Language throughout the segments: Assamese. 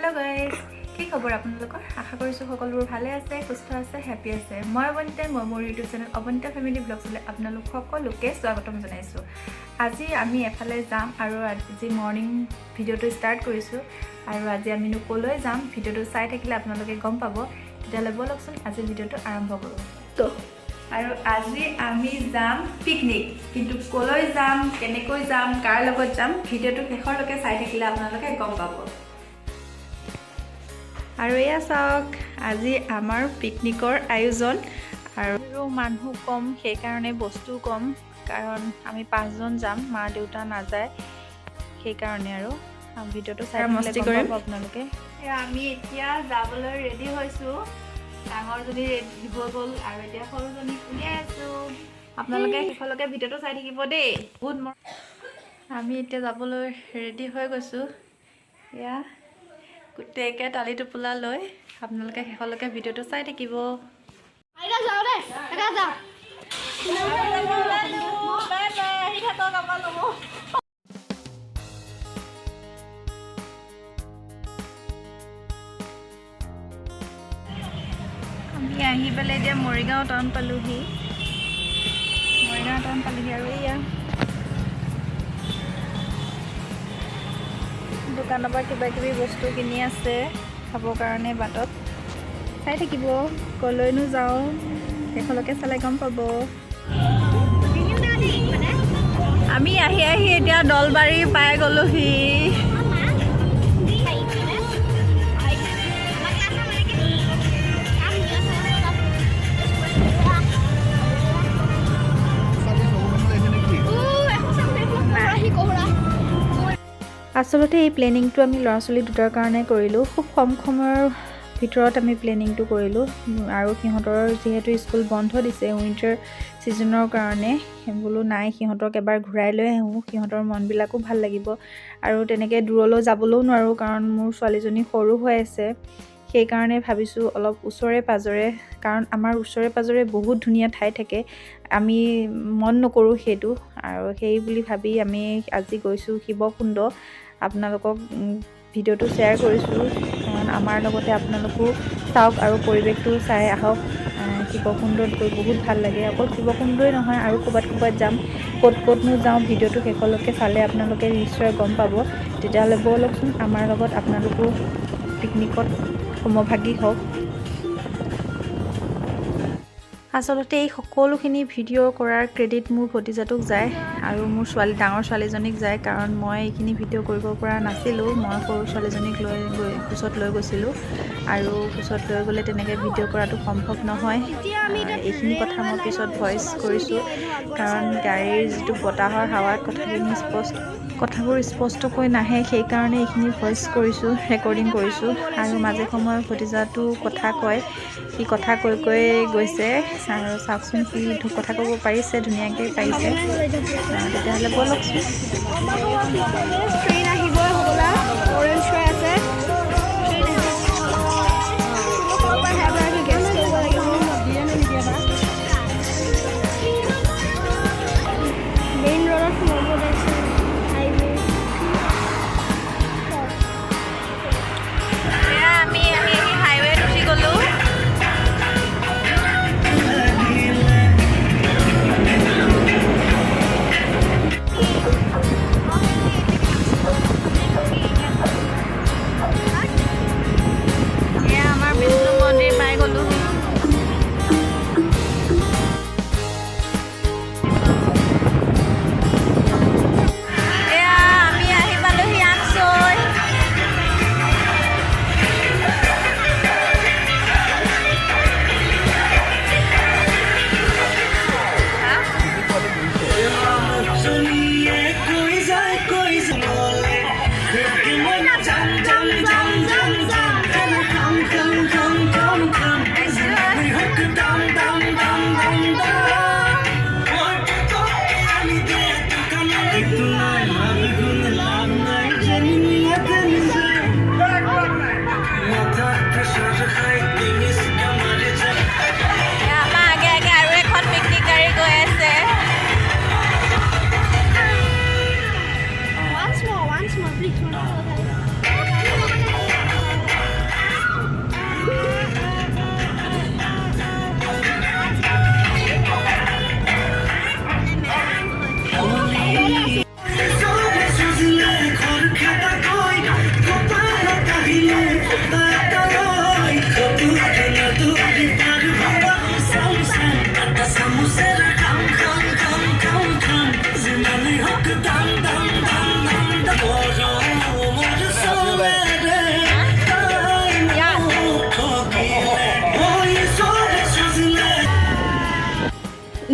हेलो गाइस কি খবৰ আপোনালোকৰ আশা কৰিছো সকলোবোৰ ভালে আছে সুস্থ আছে হ্যাপি আছে মই অবন্তা মোৰ ইউটিউব চেনেল অবন্তা ফ্যামিলি ব্লগছলৈ আপোনালোক সকলোকে স্বাগতম জনাইছো আজি আমি এফালে যাম আৰু আজি মৰ্নিং ভিডিওটো ষ্টাৰ্ট কৰিছো আৰু আজি আমি নকলৈ যাম ভিডিওটো চাই থাকিলে আপোনালোকে গম পাব তেতিয়ালে বলকচোন আজি ভিডিওটো আৰম্ভ কৰো তো আৰু আজি আমি যাম পিকনিক কিন্তু কলৈ যাম কেনেকৈ যাম কাৰ লগত যাম ভিডিওটো শেষৰলৈকে চাই থাকিলে আপোনালোকে গম পাব আৰু এয়া চাওক আজি আমাৰ পিকনিকৰ আয়োজন আৰু মানুহ কম সেই কাৰণে বস্তু কম কাৰণ আমি পাঁচজন যাম মা দেউতা নাযায় সেই কাৰণে আৰু ভিডিওটো চাই মস্তি কৰিম আপোনালোকে আমি এতিয়া যাবলৈ ৰেডি হৈছো ডাঙৰজনী ৰেডি হৈ গ'ল আৰু এতিয়া সৰুজনী উলিয়াই আছো আপোনালোকে শেষলৈকে ভিডিওটো চাই থাকিব দেই বহুত আমি এতিয়া যাবলৈ ৰেডি হৈ গৈছো এয়া কুটেকে টালি টুপলা লৈ আপোনালোকে শেষলৈকে ভিডিওটো চাই থাকিব আইৰা যাও দে এটা যা বাই বাই আহি থাকক আপোনালোক আমি আহি পেলাই এতিয়া মৰিগাঁও টাউন পালোহি আৰু এয়া দোকানৰ পৰা কিবা কিবি বস্তু কিনি আছে খাবৰ কাৰণে বাটত চাই থাকিব কলৈনো যাওঁ শেষলৈকে চালে গম পাব আমি আহি এতিয়া দলবাৰী পাই গ'লোহি আচলতে এই প্লেনিংটো আমি ল'ৰা ছোৱালী দুটাৰ কাৰণে কৰিলোঁ খুব কম সময়ৰ ভিতৰত আমি প্লেনিংটো কৰিলোঁ আৰু সিহঁতৰ যিহেতু স্কুল বন্ধ দিছে উইণ্টাৰ ছিজনৰ কাৰণে বোলো নাই সিহঁতক এবাৰ ঘূৰাই লৈ আহোঁ সিহঁতৰ মনবিলাকো ভাল লাগিব আৰু তেনেকৈ দূৰলৈ যাবলৈও নোৱাৰোঁ কাৰণ মোৰ ছোৱালীজনী সৰু হৈ আছে সেইকাৰণে ভাবিছোঁ অলপ ওচৰে পাজৰে কাৰণ আমাৰ ওচৰে পাজৰে বহুত ধুনীয়া ঠাই থাকে আমি মন নকৰোঁ সেইটো আৰু সেই বুলি ভাবি আমি আজি গৈছোঁ শিৱকুণ্ড আপোনালোকক ভিডিওটো শ্বেয়াৰ কৰিছোঁ কাৰণ আমাৰ লগতে আপোনালোকো চাওক আৰু পৰিৱেশটো চাই আহক শিৱকুণ্ডত গৈ বহুত ভাল লাগে অকল শিৱকুণ্ডই নহয় আৰু ক'ৰবাত যাম ক'তনো যাওঁ ভিডিওটো শেষলৈকে চালে আপোনালোকে নিশ্চয় গম পাব তেতিয়াহ'লে ব'লকচোন আমাৰ লগত আপোনালোকো পিকনিকত সমভাগী হওক আচলতে এই সকলোখিনি ভিডিঅ' কৰাৰ ক্ৰেডিট মোৰ ভতিজাটোক যায় আৰু মোৰ ডাঙৰ ছোৱালীজনীক যায় কাৰণ মই এইখিনি ভিডিঅ' কৰিব পৰা নাছিলোঁ মই সৰু ছোৱালীজনীক কোচত লৈ গৈছিলোঁ আৰু কোচত লৈ গ'লে তেনেকৈ ভিডিঅ' কৰাটো সম্ভৱ নহয় এইখিনি কথা মই পিছত ভইচ কৰিছোঁ কাৰণ গাড়ীৰ যিটো বতাহৰ হাৱাত কথাবোৰ স্পষ্টকৈ নাহে সেইকাৰণে এইখিনি ভইচ কৰিছোঁ ৰেকৰ্ডিং কৰিছোঁ আৰু মাজে সময়ে ভতিজাটো কথা কয় সি কথা কৈ গৈছে আৰু চাওকচোন সি কথা ক'ব পাৰিছে ধুনীয়াকৈ পাৰিছে তেতিয়াহ'লে ব'লকচোন ট্ৰেইন আহিবই হ'বলা অৰেঞ্জ হৈ আছে মেইন ৰোডত সোমাব লাগিছে আমি হাইৱেত উঠি গ'লোঁ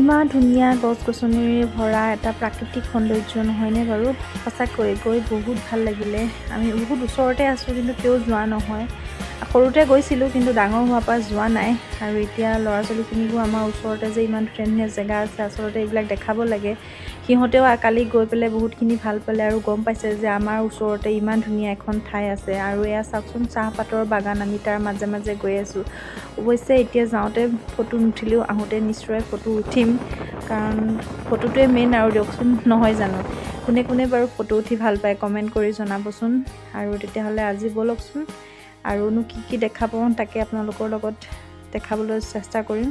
ইমান ধুনীয়া গছ-গছনিৰে ভৰা এটা প্ৰাকৃতিক সৌন্দৰ্য নহয়নে বাৰু? সঁচাকৈ গৈ বহুত ভাল লাগিলে। আমি বহুত ওচৰতে আছোঁ কিন্তু তেও যোৱা নহয়। সৰুতে গৈছিলোঁ কিন্তু ডাঙৰ হোৱাৰ পৰা যোৱা নাই। আৰু এতিয়া ল'ৰা ছোৱালীখিনিকো আমাৰ ওচৰতে যে ইমান ধুনীয়া জেগা আছে, আচলতে এইবিলাক দেখাব লাগে। সিহঁতেও কালি গৈ পেলাই বহুতখিনি ভাল পালে আৰু গম পাইছে যে আমাৰ ওচৰতে ইমান ধুনীয়া এখন ঠাই আছে। আৰু এয়া চাওকচোন, চাহপাতৰ বাগান। আমি তাৰ মাজে মাজে গৈ আছোঁ। অৱশ্যে এতিয়া যাওঁতে ফটো নুঠিলেও আহোঁতে নিশ্চয় ফটো উঠিম, কাৰণ ফটোটোৱে মেইন আৰু দিয়কচোন, নহয় জানো? কোনে কোনে বাৰু ফটো উঠি ভাল পায় কমেণ্ট কৰি জনাবচোন। আৰু তেতিয়াহ'লে আজি ব'লকচোন, আৰুনো কি দেখা পাওঁ তাকে আপোনালোকৰ লগত দেখাবলৈ চেষ্টা কৰিম।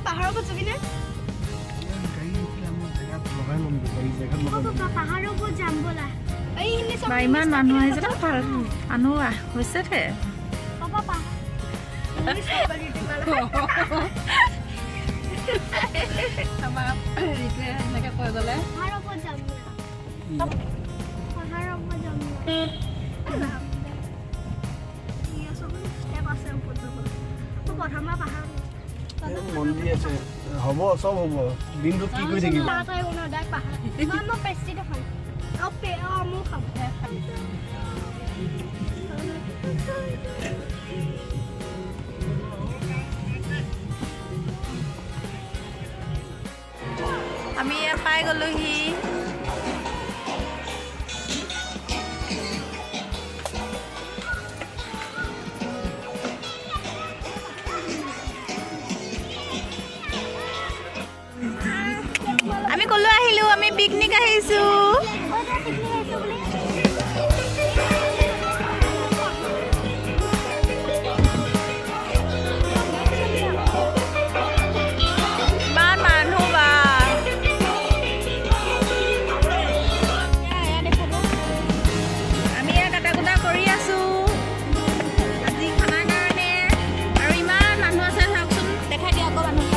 পাহাৰৰ ওপৰত যাবি নে? পাহাৰৰ ওপৰত যাম ব'লা। ইমান মানুহ আহিছে ন, ভাল মানুহ হৈছে দে। মন্দিৰ আছে, হ'ব চব হ'ব। দিনটোত কি কৰি থাকিব? আমি পাই গ'লোহি। আমি ক'লৈ আহিলোঁ? আমি পিকনিক আহিছোঁ। ইমান মানুহ বা! আমি ইয়াত কাটা কুটা কৰি আছোঁ আজি খানাৰ কাৰণে। আৰু ইমান মানুহ আছে চাওকচোন, দেখাই দিয়া আকৌ মানুহ।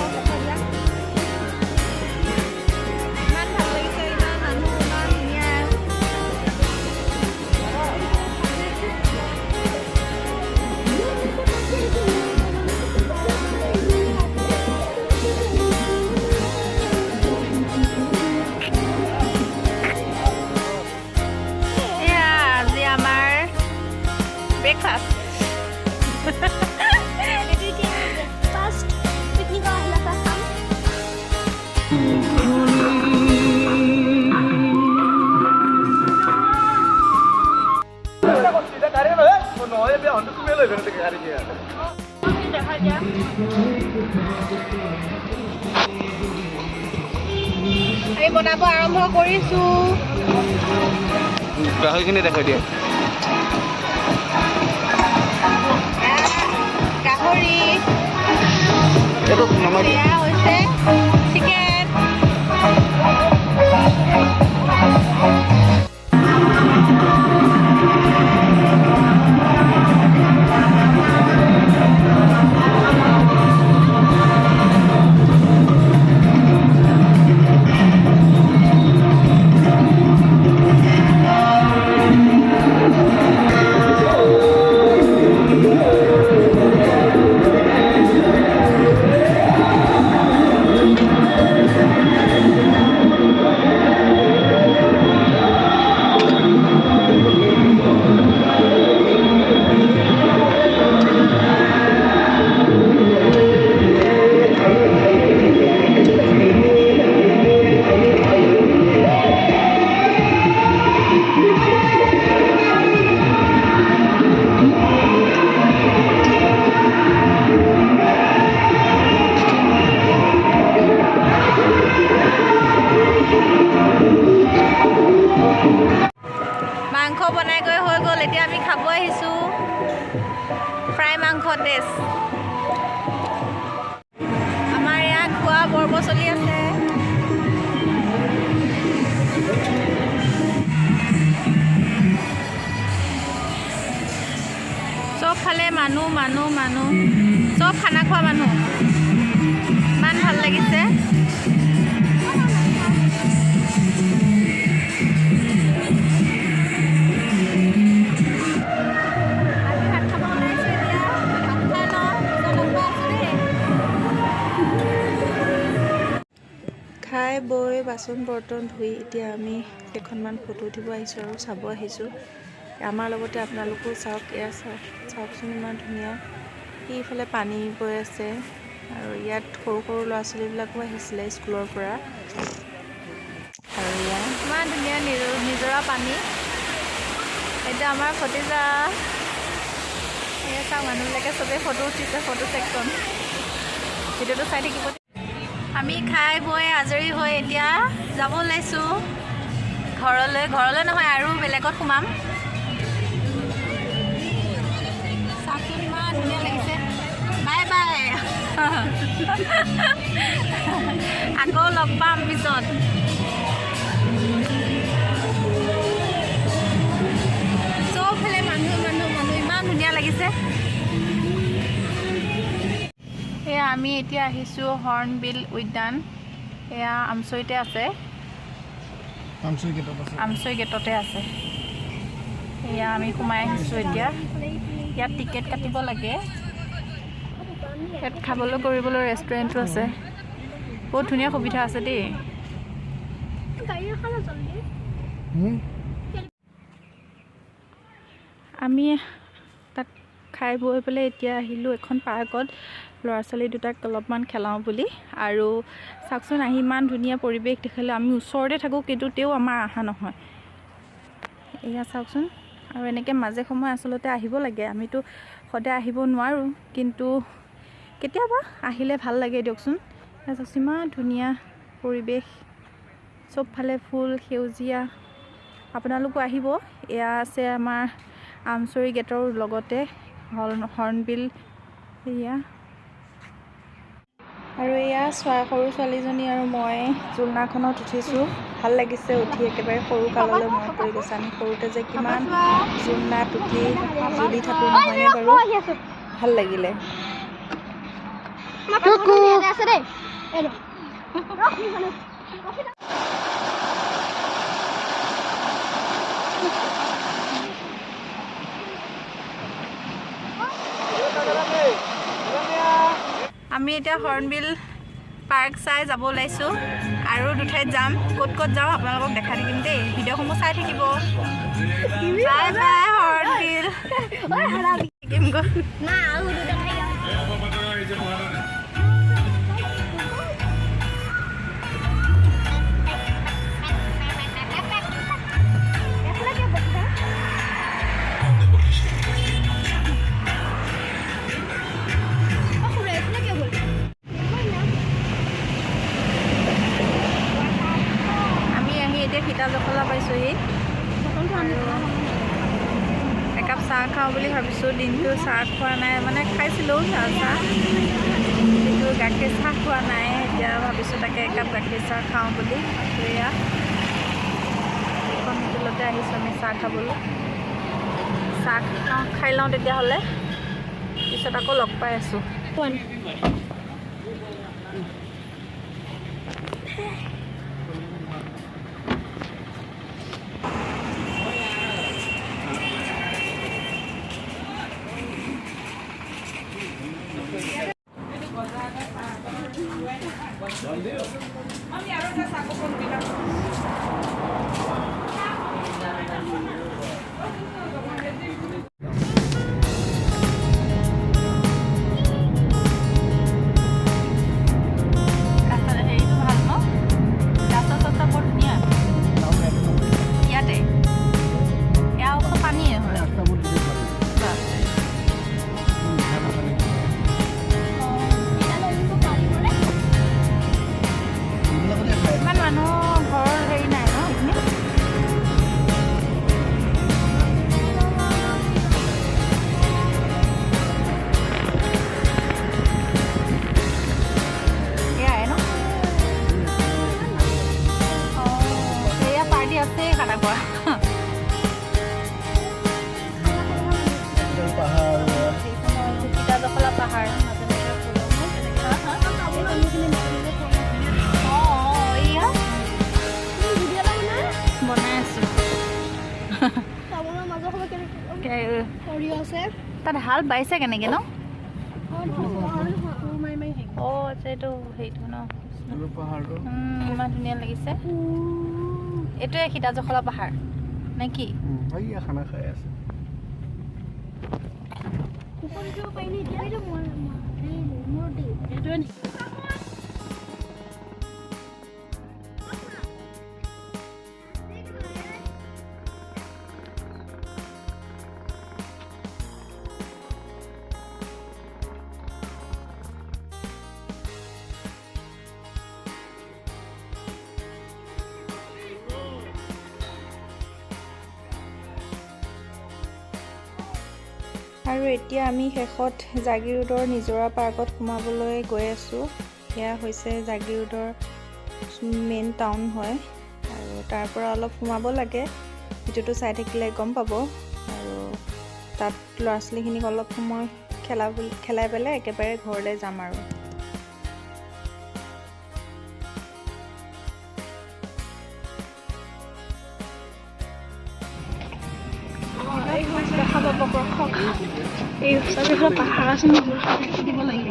Breakfast. First picnic ahla tha hum. আমি বনাব আৰম্ভ কৰিছোঁ। গাহৰিখিনি দেখাই দিয়া। গাহৰি এইটো নমাই দিয়া। এয়া হৈছে চিকেন। বনাই গৈ হৈ গ'ল এতিয়া আমি খাব আহিছোঁ ফ্ৰাই মাংস টেষ্ট আমাৰ ইয়াত খোৱা পৰ্ব চলি আছে চবফালে মানুহ চব খানা খোৱা মানুহ ইমান ভাল লাগিছে খাই বৈ বাচন বৰ্তন ধুই এতিয়া আমি কেইখনমান ফটো উঠিব আহিছোঁ আৰু চাব আহিছোঁ আমাৰ লগতে আপোনালোকো চাওক এয়া চাওকচোন ইমান ধুনীয়া এইফালে পানী বৈ আছে আৰু ইয়াত সৰু সৰু ল'ৰা ছোৱালীবিলাকো আহিছিলে স্কুলৰ পৰা আৰু ইয়াত ইমান ধুনীয়া নিজৰা পানী এতিয়া আমাৰ ভতিজা এয়া চাওক মানুহবিলাকে চবেই ফটো উঠিছে ফটো ছেকশ্যন ভিডিঅ'টো চাই থাকিব আমি খাই বৈ আজৰি হৈ এতিয়া যাব ওলাইছোঁ ঘৰলৈ নহয় আৰু বেলেগত সোমাম চাওকচোন ইমান ধুনীয়া লাগিছে বাই বাই আকৌ লগ পাম পিছত চবফালে মানুহ ইমান ধুনীয়া লাগিছে এয়া আমি এতিয়া আহিছোঁ হৰ্ণবিল উদ্যান এয়া আমচৈতে আছে আমচৈ গেটতে আছে এয়া আমি সোমাই আহিছোঁ এতিয়া ইয়াত টিকেট কাটিব লাগে ইয়াত খাবলৈ কৰিবলৈ ৰেষ্টুৰেণ্টো আছে বহুত ধুনীয়া সুবিধা আছে দেই আমি তাত খাই বৈ পেলাই এতিয়া আহিলোঁ এখন পাৰ্কত ল'ৰা ছোৱালী দুটাক অলপমান খেলাওঁ বুলি আৰু চাওকচোন আহি ইমান ধুনীয়া পৰিৱেশ দেখিলে আমি ওচৰতে থাকোঁ কিন্তু তেও আমাৰ অহা নহয় এয়া চাওকচোন আৰু এনেকৈ মাজে সময়ে আচলতে আহিব লাগে আমিতো সদায় আহিব নোৱাৰোঁ কিন্তু কেতিয়াবা আহিলে ভাল লাগে দিয়কচোন চাওকচোন ইমান ধুনীয়া পৰিৱেশ চবফালে ফুল সেউজীয়া আপোনালোকো আহিব এয়া আছে আমাৰ আমচৈ গেটৰ লগতে হৰ্ণবিল এয়া আৰু এয়া সৰু ছোৱালীজনী আৰু মই জুলনাখনত উঠিছোঁ ভাল লাগিছে উঠি একেবাৰে সৰু কাললৈ মনত পৰি গৈছে আমি সৰুতে যে কিমান জুলনাত উঠি জুলি থাকোঁ নহয়নে বাৰু ভাল লাগিলে আমি এতিয়া হৰ্ণবিল পাৰ্ক চাই যাব ওলাইছোঁ আৰু দুঠাইত যাম ক'ত যাওঁ আপোনালোকক দেখাই থাকিম দেই ভিডিঅ'সমূহ চাই থাকিব বাই বাই হৰ্ণবিল সীতা জখলা পাইছোঁহি একাপ চাহ খাওঁ বুলি ভাবিছোঁ দিনটো চাহ খোৱা নাই মানে খাইছিলোঁ চাহ কিন্তু গাখীৰ চাহ খোৱা নাই এতিয়া ভাবিছোঁ তাকে একাপ গাখীৰ চাহ খাওঁ বুলি এয়া এখন হোটেলতে আহিছোঁ আমি চাহ খাবলৈ চাহ খাই লওঁ তেতিয়াহ'লে পিছত আকৌ লগ পাই আছোঁ সৰিয়হ আছে তাত হাল বাইছে কেনেকৈ ন অ' আচ্ছা এইটো সেইটো ন পাহাৰটো ইমান ধুনীয়া লাগিছে এইটোৱে সীতাজখলা পাহাৰ নে কি এইয়া খানা খাই আছে আৰু এতিয়া আমি শেষত জাগিৰোডৰ নিজৰা পাৰ্কত সোমাবলৈ গৈ আছোঁ এয়া হৈছে জাগিৰোডৰ মেইন টাউন হয় আৰু তাৰ পৰা অলপ সোমাব লাগে ভিডিঅ'টো চাই থাকিলে গম পাব আৰু তাত ল'ৰা ছোৱালীখিনিক অলপ সময় খেলাই পেলাই একেবাৰে ঘৰলৈ যাম আৰু দেখা পাব এই চাৰিওফালে পাহাৰ আছে দিব লাগিব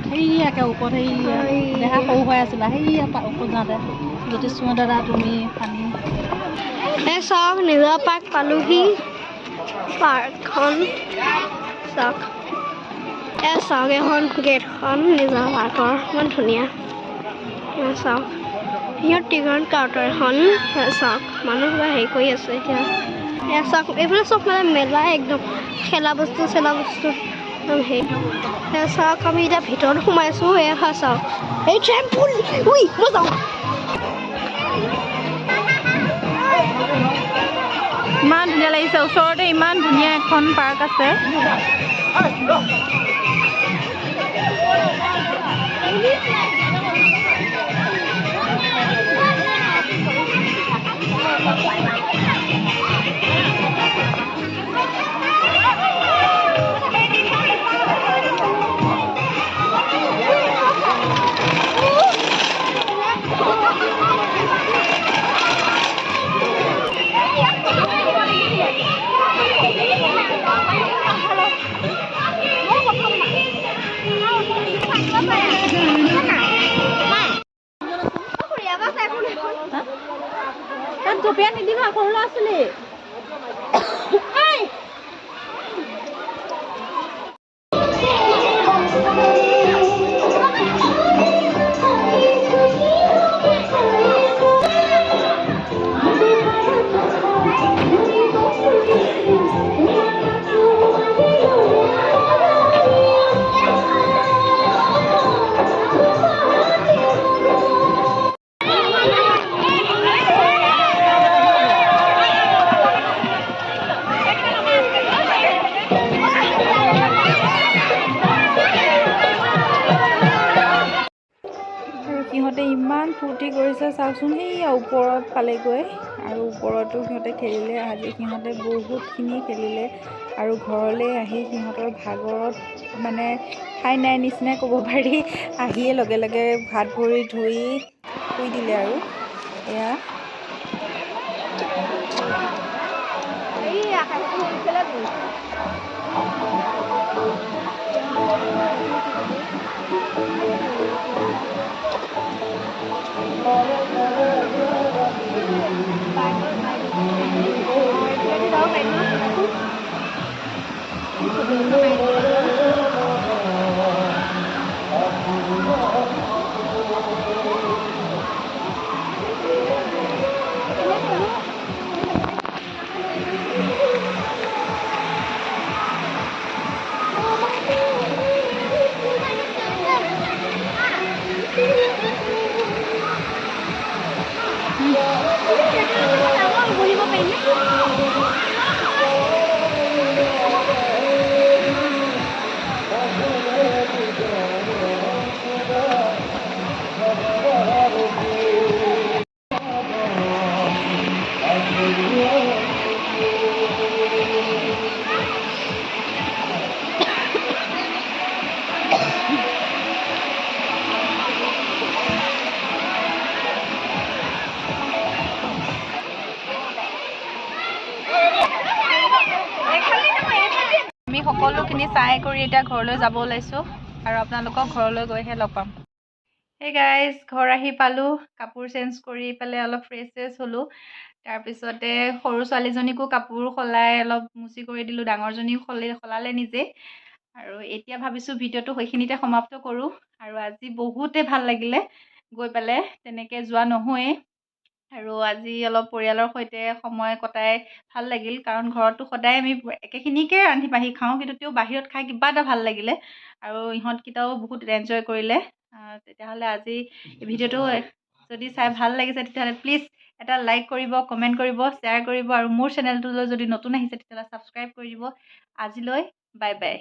সেইয়াকে ওপৰত সেই দেহা সৰু হৈ আছিলা সেইয়া ওপৰত যাওঁতে যদি চোৱা দাদা তুমি পানী এই চাওক নিজৰা পাৰ্ক পালোহি পাৰ্কখন চাওক চাওক এখন গেটখন নিজৰা পাৰ্কৰ ইমান ধুনীয়া চাওক সিহঁত টিকট কাউণ্টাৰ এখন চাওক মানুহবিলাক হেৰি কৰি আছে এতিয়া চাওক এইফালে চব মানে মেলা একদম খেলা বস্তু একদম হেৰি চাওক আমি এতিয়া ভিতৰত সোমাইছোঁ এয়া চাওক এই ট্ৰেম্পুল মই যাওঁ ইমান ধুনীয়া লাগিছে ওচৰতে ইমান ধুনীয়া এখন পাৰ্ক আছে তাত জপিয়াই নিদিবা সৰু ল'ৰা ছোৱালী সিহঁতে ইমান ফূৰ্তি কৰিছে চাওকচোন সেইয়া ওপৰত পালেগৈ আৰু ওপৰতো সিহঁতে খেলিলে আজি সিহঁতে বহুতখিনি খেলিলে আৰু ঘৰলৈ আহি সিহঁতৰ ভাগৰত মানে ঠাই নাই নিচিনাই ক'ব পাৰি আহিয়ে লগে লগে হাত ভৰি ধুই শুই দিলে আৰু এয়া আমি সকলোখিনি চাই কৰি এতিয়া ঘৰলৈ যাব ওলাইছোঁ আৰু আপোনালোকক ঘৰলৈ গৈহে লগ পাম। হে গাইজ, ঘৰ আহি পালোঁ। কাপোৰ চেঞ্জ কৰি পেলাই অলপ ফ্ৰেছ হ'লোঁ। তাৰপিছতে সৰু ছোৱালীজনীকো কাপোৰ সলাই অলপ মুচি কৰি দিলোঁ, ডাঙৰজনীও সলালে নিজে। আৰু এতিয়া ভাবিছোঁ ভিডিঅ'টো সেইখিনিতে সমাপ্ত কৰোঁ। আৰু আজি বহুতে ভাল লাগিলে গৈ পেলাই, তেনেকৈ যোৱা নহয়েই। আৰু আজি অলপ পৰিয়ালৰ সৈতে সময় কটাই ভাল লাগিল, কাৰণ ঘৰততো সদায় আমি একেখিনিকে ৰান্ধি বাঢ়ি খাওঁ, কিন্তু তেওঁ বাহিৰত খাই কিবা এটা ভাল লাগিলে। আৰু ইহঁতকেইটাও বহুত এনজয় কৰিলে। তেতিয়াহ'লে আজি ভিডিঅ'টো যদি চাই ভাল লাগিছে তেতিয়াহ'লে প্লিজ এটা লাইক কৰিব, কমেণ্ট কৰিব, শ্বেয়াৰ কৰিব, আৰু মোৰ চেনেলটোলৈ যদি নতুন আহিছে তেতিয়াহ'লে ছাবস্ক্ৰাইব কৰি দিব। আজিলৈ বাই বাই।